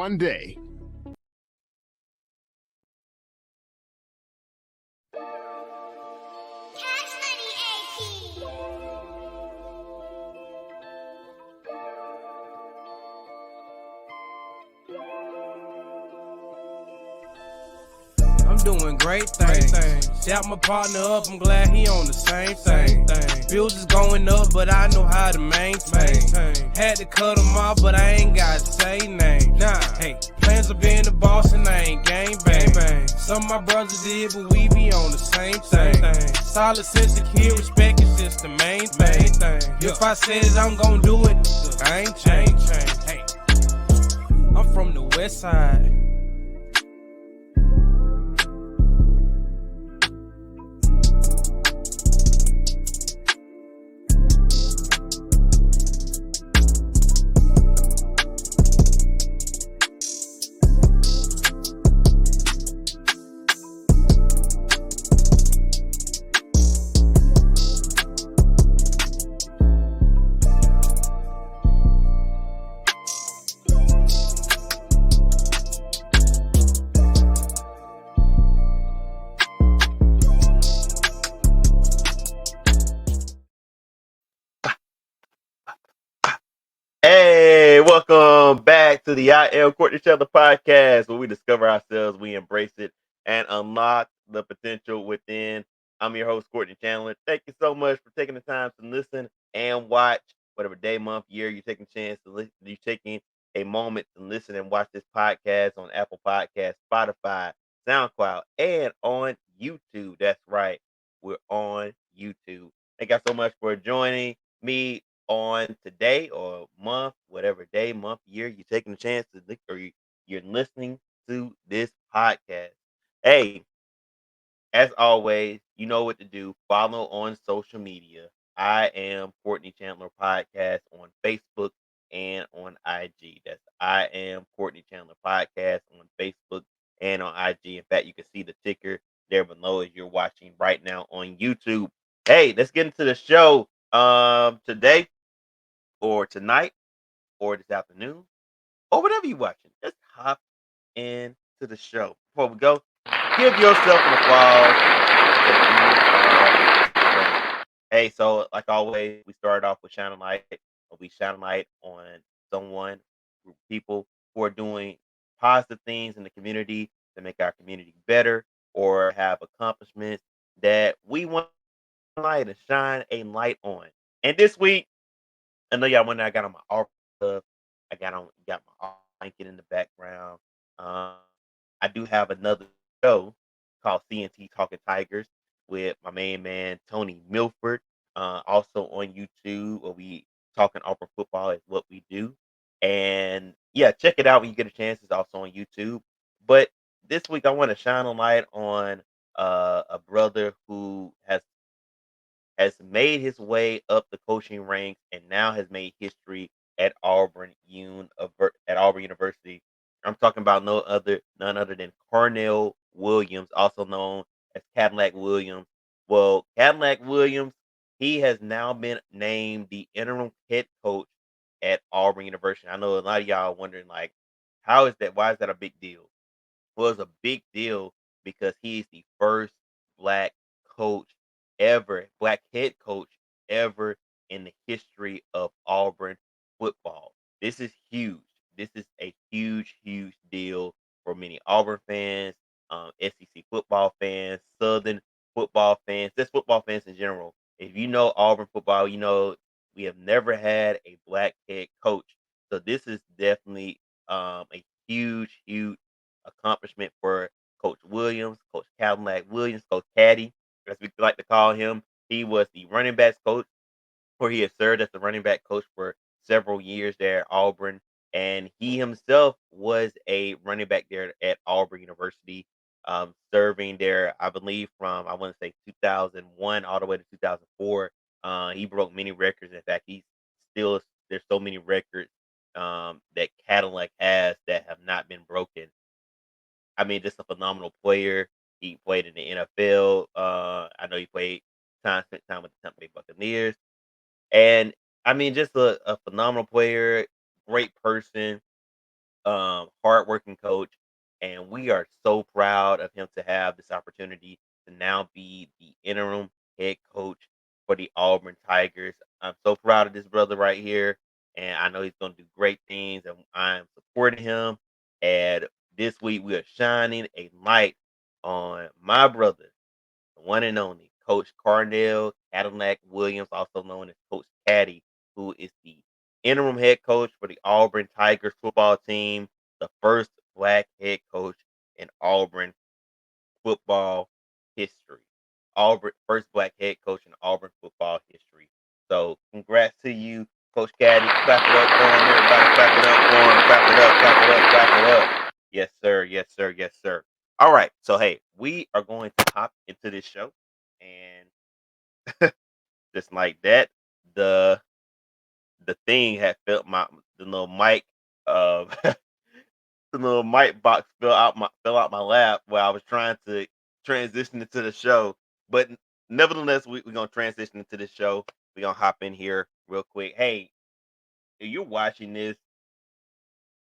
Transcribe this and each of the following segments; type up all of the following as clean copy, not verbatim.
fun day. I'm doing great things. Shout my partner up, I'm glad he on the same thing. Bills is going up, but I know how to maintain. Had to cut them off, but I ain't got to say name. Nah, hey, plans of being the boss and I ain't gang bang. Some of my brothers did, but we be on the same thing. Solid sense of kid, respect is just the main thing. If I said it, I'm gon' do it. I ain't change. Hey, I'm from the west side. Hey, welcome back to the I Am Courtney Chandler podcast, where we discover ourselves, we embrace it, and unlock the potential within. I'm your host, Courtney Chandler. Thank you so much for taking the time to listen and watch whatever day, month, year you're taking a chance to listen. You're taking a moment to listen and watch this podcast on Apple Podcasts, Spotify, SoundCloud, and on YouTube. That's right, we're on YouTube. Thank you so much for joining me on today or month, whatever day, month, year you're taking a chance to look or you're listening to this podcast. Hey, as always, you know what to do. Follow on social media. I am Courtney Chandler Podcast on Facebook and on IG. That's I am Courtney Chandler Podcast on Facebook and on IG. In fact, you can see the ticker there below as you're watching right now on YouTube. Hey, let's get into the show. Today or tonight or this afternoon or whatever you're watching. Just hop into the show. Before we go, give yourself an applause because you are great. Hey, so like always, we started off with shining light. We shine light on someone, group of people who are doing positive things in the community to make our community better or have accomplishments that we want to light and shine a light on. And this week, I know y'all wonder I got on my art stuff. Got my art blanket in the background. Um, I do have another show called CNT Talking Tigers with my main man Tony Milford. Also on YouTube where we talking Auburn football is what we do. And yeah, check it out when you get a chance. It's also on YouTube. But this week I want to shine a light on a brother who has made his way up the coaching ranks and now has made history at Auburn University. I'm talking about none other than Cornell Williams, also known as Cadillac Williams. Well, Cadillac Williams, he has now been named the interim head coach at Auburn University. I know a lot of y'all are wondering, like, how is that? Why is that a big deal? Well, it's a big deal because he's the first black coach black head coach ever in the history of Auburn football. This is huge. This is a huge, huge deal for many Auburn fans, SEC football fans, Southern football fans, just football fans in general. If you know Auburn football, you know we have never had a black head coach. So this is definitely a huge, huge accomplishment for Coach Williams, Coach Cadillac Williams, Coach Caddy, as we like to call him. He was the running backs coach, where he has served as the running back coach for several years there at Auburn. And he himself was a running back there at Auburn University, serving there, I believe, from I want to say 2001 all the way to 2004. He broke many records. In fact, he's still there's so many records that Cadillac has that have not been broken. I mean, just a phenomenal player. He played in the NFL. I know he spent time with the Tampa Bay Buccaneers, and I mean, just a phenomenal player, great person. hardworking coach, and we are so proud of him to have this opportunity to now be the interim head coach for the Auburn Tigers. I'm so proud of this brother right here, and I know he's going to do great things, and I'm supporting him. And this week we are shining a light on my brother, the one and only Coach Carnell Cadillac Williams, also known as Coach Caddy, who is the interim head coach for the Auburn Tigers football team, the first black head coach in Auburn football history. Auburn first black head coach in Auburn football history. So congrats to you, Coach Caddy. Clap it up for him, everybody. Clap it up for him. Clap it up, clap it up, clap it up. Yes, sir. Yes, sir. Yes, sir. All right. So hey, we are going to hop into this show. And just like that, the the thing had felt the little mic the little mic box fell out my lap while I was trying to transition into the show. But nevertheless, we're gonna transition into the show. We're gonna hop in here real quick. Hey, if you're watching this,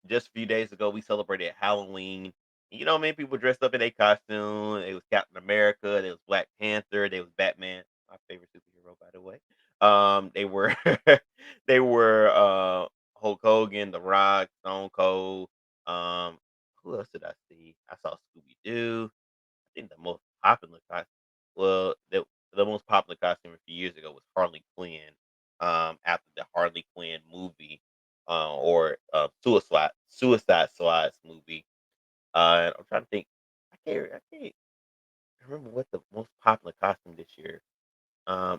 just a few days ago we celebrated Halloween. Many people dressed up in a costume. It was Captain America, there was Black Panther, there was Batman, my favorite superhero, by the way. They were they were Hulk Hogan, The Rock, Stone Cold. Um, who else did I see? I saw Scooby Doo. I think the most popular costume, well, the most popular costume a few years ago was Harley Quinn. After the Harley Quinn movie, or Suicide Squad's movie. And I'm trying to think. I can't remember what the most popular costume this year.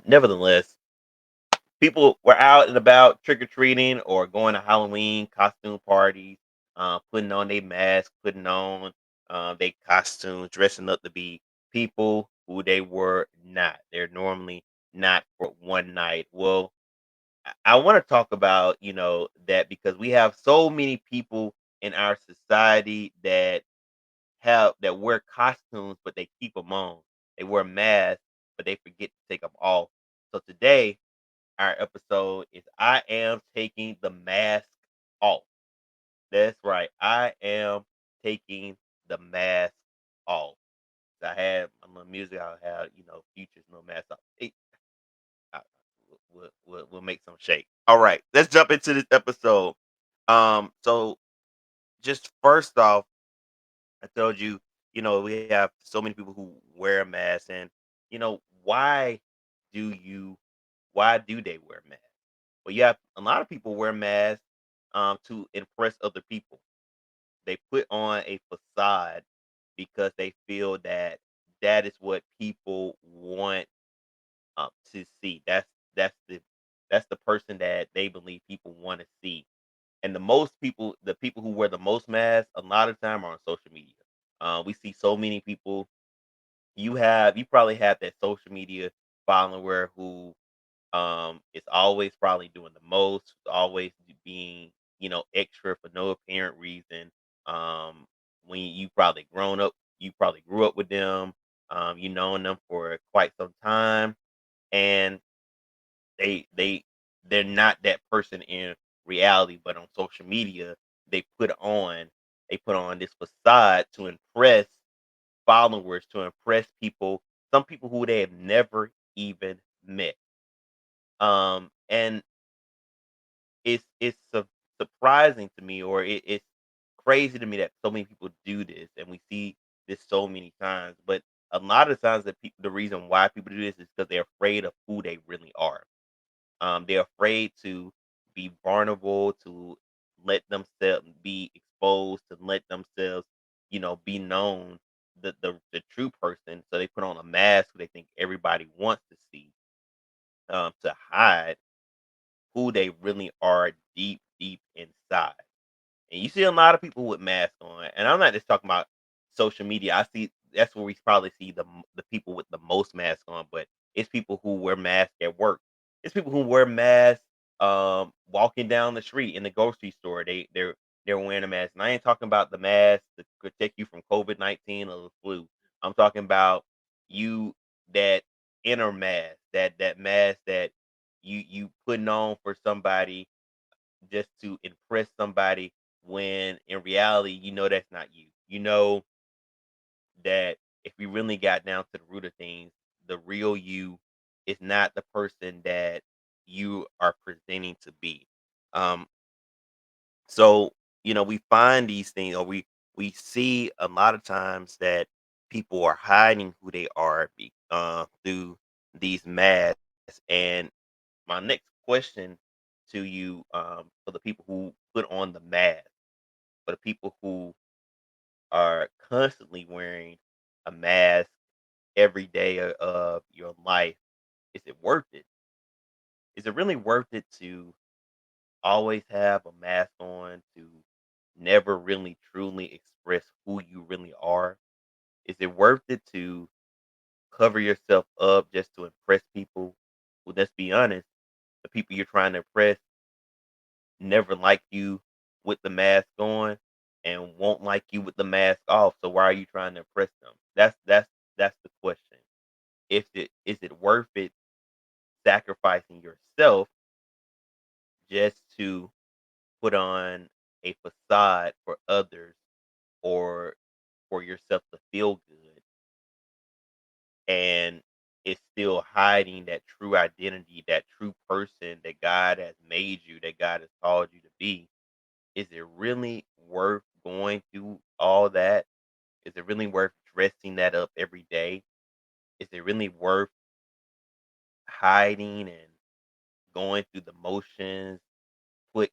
Nevertheless, people were out and about trick or treating or going to Halloween costume parties, putting on their masks, putting on their costumes, dressing up to be people who they were not. They're normally not for one night. Well, I want to talk about that because we have so many people in our society that wear costumes, but they keep them on. They wear masks, but they forget to take them off. So today our episode is I am taking the mask off. That's right. I am taking the mask off. I had my little music. I had, Futures no mask off. I- we'll make some shake. All right, let's jump into this episode. So just first off, I told you, we have so many people who wear a mask, and why do you why do they wear masks? Well, you have a lot of people wear masks to impress other people. They put on a facade because they feel that that is what people want to see. That's the person that they believe people want to see. And the people who wear the most masks, a lot of time are on social media. We see so many people. You probably have that social media follower who is always probably doing the most, always being extra for no apparent reason. Um, when you probably grew up with them. You known them for quite some time, and they they they're not that person in reality, but on social media they they put on this facade to impress followers, to impress people, some people who they have never even met. And it's surprising to me, or it's crazy to me that so many people do this, and we see this so many times. But a lot of times, the reason why people do this is because they're afraid of who they really are. They're afraid to be vulnerable, to let themselves be exposed, to let themselves, be known, the true person. So they put on a mask who they think everybody wants to see, to hide who they really are deep, deep inside. And you see a lot of people with masks on, and I'm not just talking about social media. I see that's where we probably see the people with the most masks on, but it's people who wear masks at work. It's people who wear masks walking down the street in the grocery store. They're wearing a mask. And I ain't talking about the mask to protect you from COVID-19 or the flu. I'm talking about you that inner mask, that mask that you putting on for somebody just to impress somebody, when in reality, you know that's not you. You know that if we really got down to the root of things, the real you is not the person that you are presenting to be. Um, so we find these things, or we see a lot of times that people are hiding who they are through these masks. And my next question to you, for the people who put on the mask, for the people who are constantly wearing a mask every day of your life, is it worth it? Is it really worth it to always have a mask on, to never really truly express who you really are? Is it worth it to cover yourself up just to impress people? Well, let's be honest, the people you're trying to impress never like you with the mask on and won't like you with the mask off. So why are you trying to impress them? That's the question. If it is it worth it sacrificing yourself just to put on a facade for others, or for yourself to feel good, and it's still hiding that true identity, that true person that God has made you, that God has called you to be? Is it really worth going through all that? Is it really worth dressing that up every day? Is it really worth hiding and going through the motions, put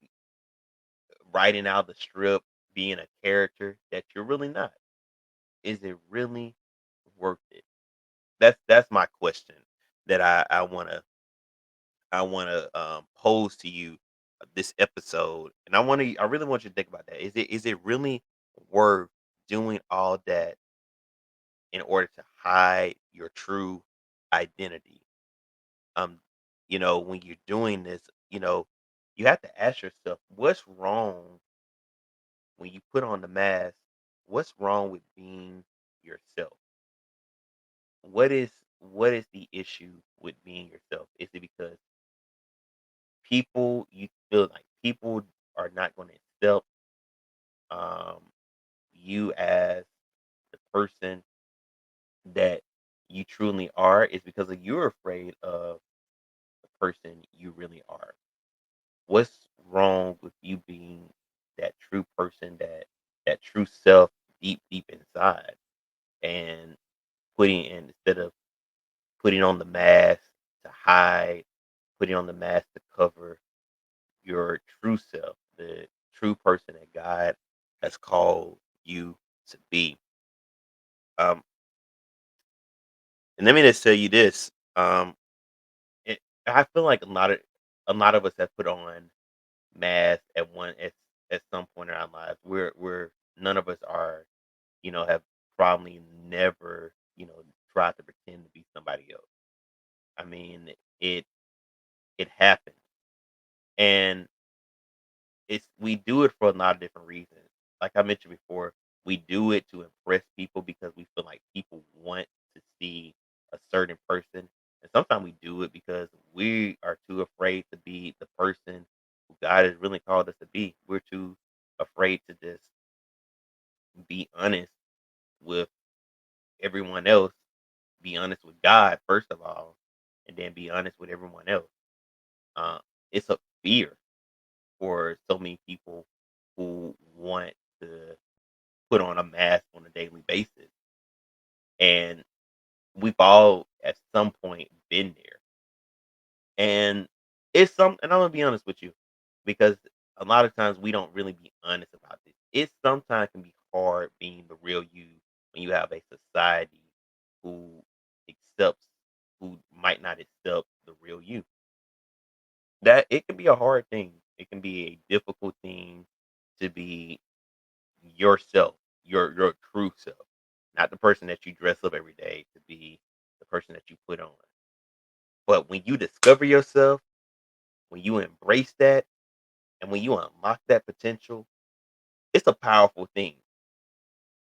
writing out the script, being a character that you're really not? Is it really worth it? That's my question that I wanna pose to you this episode, and I really want you to think about that. Is it really worth doing all that in order to hide your true identity? Um, when you're doing this, you have to ask yourself, what's wrong when you put on the mask? What's wrong with being yourself? What is the issue with being yourself? Is it because you feel like people are not going to accept um you as the person that you truly are? Is because of you're afraid of the person you really are? What's wrong with you being that true person, that true self, deep inside, and instead of putting on the mask to hide, putting on the mask to cover your true self, the true person that God has called you to be? Um, and let me just tell you this. I feel like a lot of us have put on masks at some point in our lives. We're none of us are, have probably never, tried to pretend to be somebody else. I mean, it it happens, and we do it for a lot of different reasons. Like I mentioned before, we do it to impress people because we feel like people want to see a certain person. And sometimes we do it because we are too afraid to be the person who God has really called us to be. We're too afraid to just be honest with everyone else, be honest with God first of all, and then be honest with everyone else. Uh, it's a fear for so many people who want to put on a mask on a daily basis. And we've all at some point been there. And and I'm gonna be honest with you, because a lot of times we don't really be honest about this. It sometimes can be hard being the real you when you have a society who accepts who might not accept the real you. That it can be a hard thing. It can be a difficult thing to be yourself, your true self, not the person that you dress up every day to be the person that you put on. But when you discover yourself, when you embrace that, and when you unlock that potential, it's a powerful thing.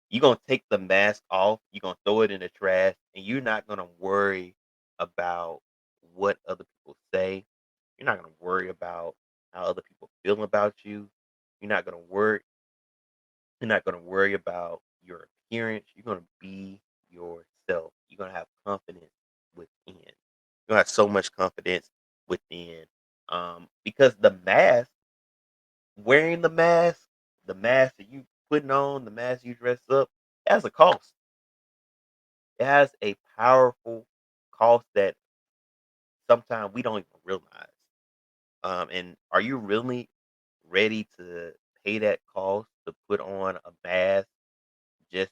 You're gonna take the mask off, you're gonna throw it in the trash, and you're not gonna worry about what other people say. You're not gonna worry about how other people feel about you. You're not gonna worry. You're not gonna worry about your appearance. You're gonna be yourself. You're gonna have confidence within. You're gonna have so much confidence within. Because wearing the mask that you putting on, the mask you dress up, it has a cost. It has a powerful cost that sometimes we don't even realize. And are you really ready to pay that cost to put on a mask just,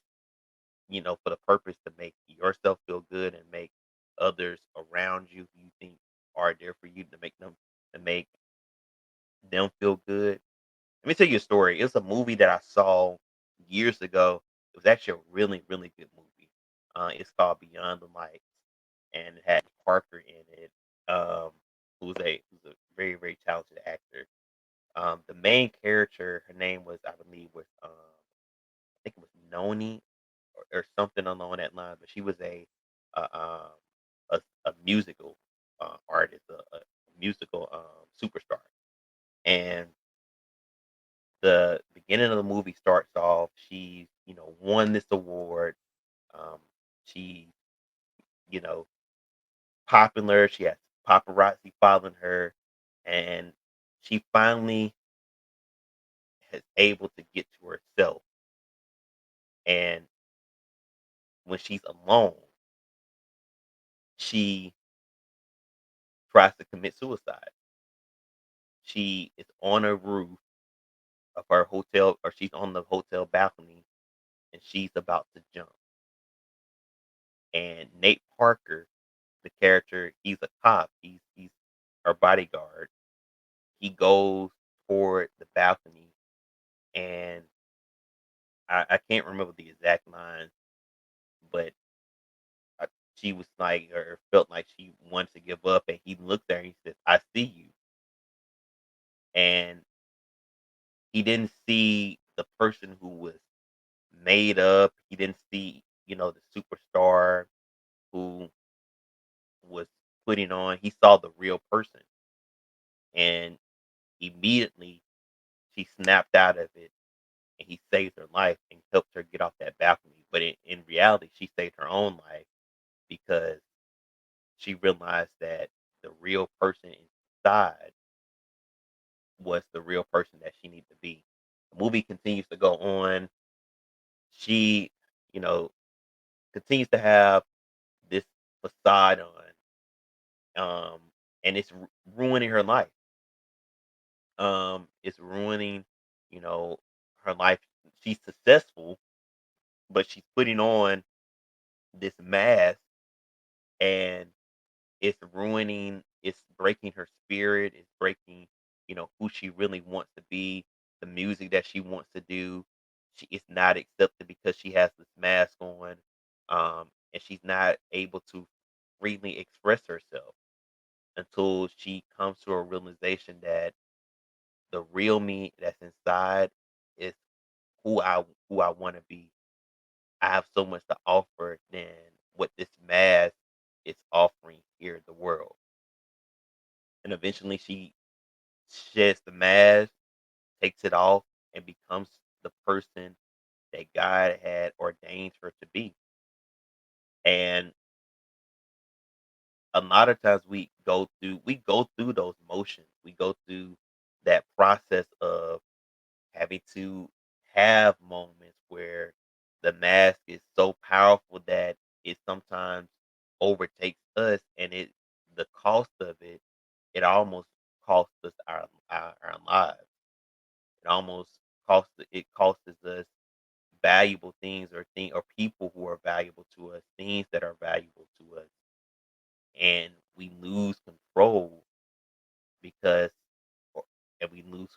for the purpose to make yourself feel good and make others around you who you think are there for you to make them feel good? Let me tell you a story. It was a movie that I saw years ago. It was actually a really, really good movie. It's called Beyond the Lights, and it had Parker in it, who's a very, very talented actor. The main character, her name was, I believe, I think it was Noni or something along that line. But she was a a musical artist, a musical superstar, and the beginning of the movie starts off. She's won this award. Um, she you know popular. She has paparazzi following her, and she finally is able to get to herself. And when she's alone, she tries to commit suicide. She is on a roof of her hotel, or she's on the hotel balcony, and she's about to jump. And Nate Parker, the character, he's a cop. He's her bodyguard. He goes toward the balcony, and I can't remember the exact line, but uh, she was like, or felt like she wanted to give up, and he looked at her and he said, "I see you," and he didn't see the person who was made up. He didn't see, the superstar who was putting on. He saw the real person, and immediately she snapped out of it, and he saved her life and helped her get off that balcony. But in reality, she saved her own life because she realized that the real person inside was the real person that she needed to be. The movie continues to go on. She, you know, continues to have this facade on, and it's ruining her life. It's ruining, you know, her life. She's successful, but she's putting on this mask, and it's breaking her spirit, it's breaking, who she really wants to be, the music that she wants to do. She is not accepted because she has this mask on, and she's not able to freely express herself until she comes to a realization that the real me that's inside is who I want to be. I have so much to offer than what this mask is offering here in the world. And eventually she sheds the mask, takes it off, and becomes the person that God had ordained her to be. And a lot of times we go through those motions. We go through that process of having to have moments where the mask is so powerful that it sometimes overtakes us, and the cost of it almost costs us our lives. It costs us valuable things, or people who are valuable to us, things that are valuable to us, and we lose control because or- and we lose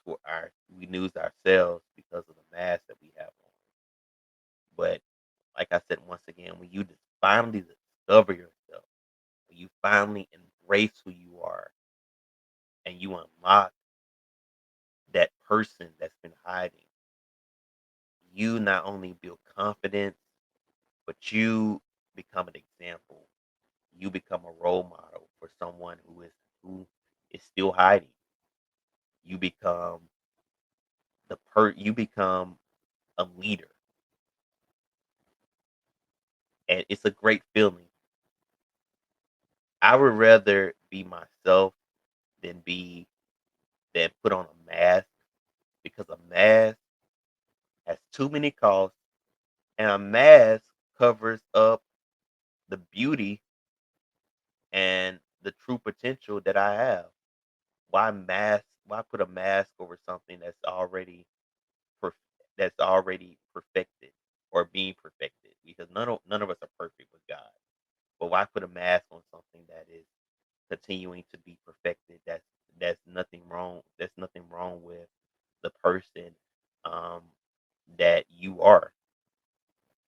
ourselves because of the mask that we have on. But like I said, once again, when you just finally discover yourself, when you finally embrace who you are, and you unlock that person that's been hiding, you not only build confidence, but you become an example. You become a role model for someone who is still hiding. You become the you become a leader, and it's a great feeling. I would rather be myself than put on a mask, because a mask has too many costs, and a mask covers up the beauty and the true potential that I have. Why put a mask over something perf- that's already perfected or being perfected? Because none of us are perfect with God. But why put a mask on something that is continuing to be perfected? That's nothing wrong with the person um that you are.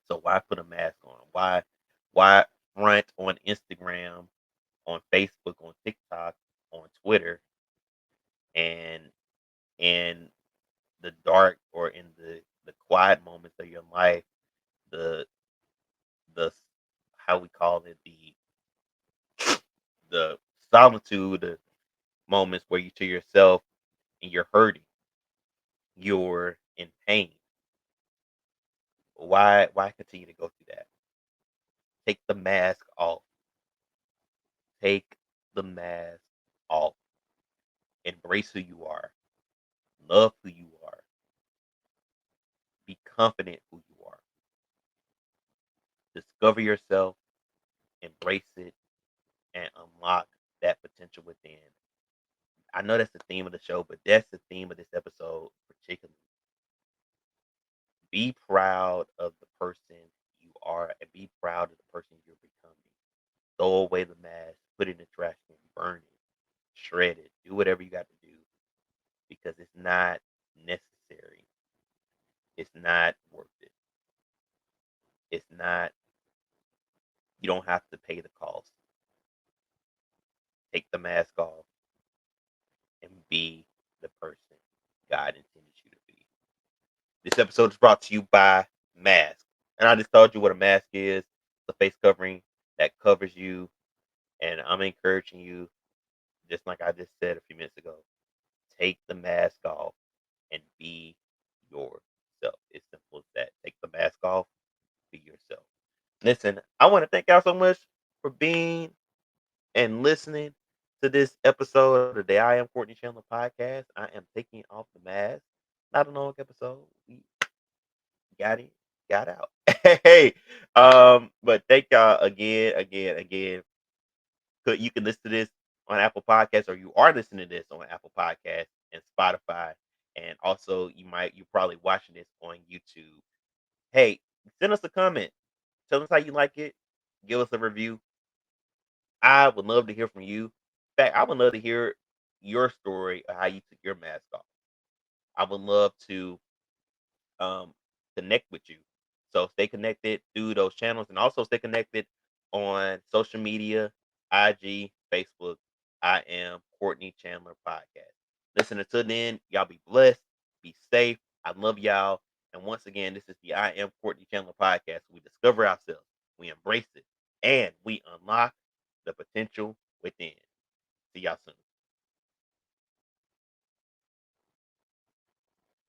So why put a mask on? Why front on Instagram, on Facebook, on TikTok, on Twitter, and in the dark, or in the quiet moments of your life, the the how we call it, the solitude, the moments where you to yourself and you're hurting, you're in pain. Why continue to go through that? Take the mask off. Take the mask off. Embrace who you are. Love who you are. Be confident who you are. Discover yourself, embrace it, and unlock that potential within. I know that's the theme of the show, but that's the theme of this episode particularly. Be proud of the person you are, and be proud of the person you're becoming. Throw away the mask, put it in the trash can, burn it, shred it, do whatever you got to do, because it's not necessary. It's not worth it. It's not, you don't have to pay the cost. Take the mask off and be the person God intended you to be. This episode is brought to you by Mask. And I just told you what a mask is. It's a face covering that covers you. And I'm encouraging you, just like I just said a few minutes ago, take the mask off and be yourself. It's simple as that. Take the mask off, be yourself. Listen, I want to thank y'all so much for being and listening to this episode of the I Am Courtney Chandler podcast. I am taking off the mask. Not a long episode. We got it, got out. Hey, but thank y'all again. You can listen to this on Apple Podcasts, or you are listening to this on Apple Podcasts and Spotify, and also you probably watching this on YouTube. Hey, send us a comment. Tell us how you like it. Give us a review. I would love to hear from you. In fact, I would love to hear your story of how you took your mask off. I would love to um, connect with you. So stay connected through those channels, and also stay connected on social media, IG, Facebook. I am Courtney Chandler Podcast. Listen, until then, y'all be blessed, be safe. I love y'all. And once again, this is the I Am Courtney Chandler Podcast. We discover ourselves, we embrace it, and we unlock the potential within. See y'all soon.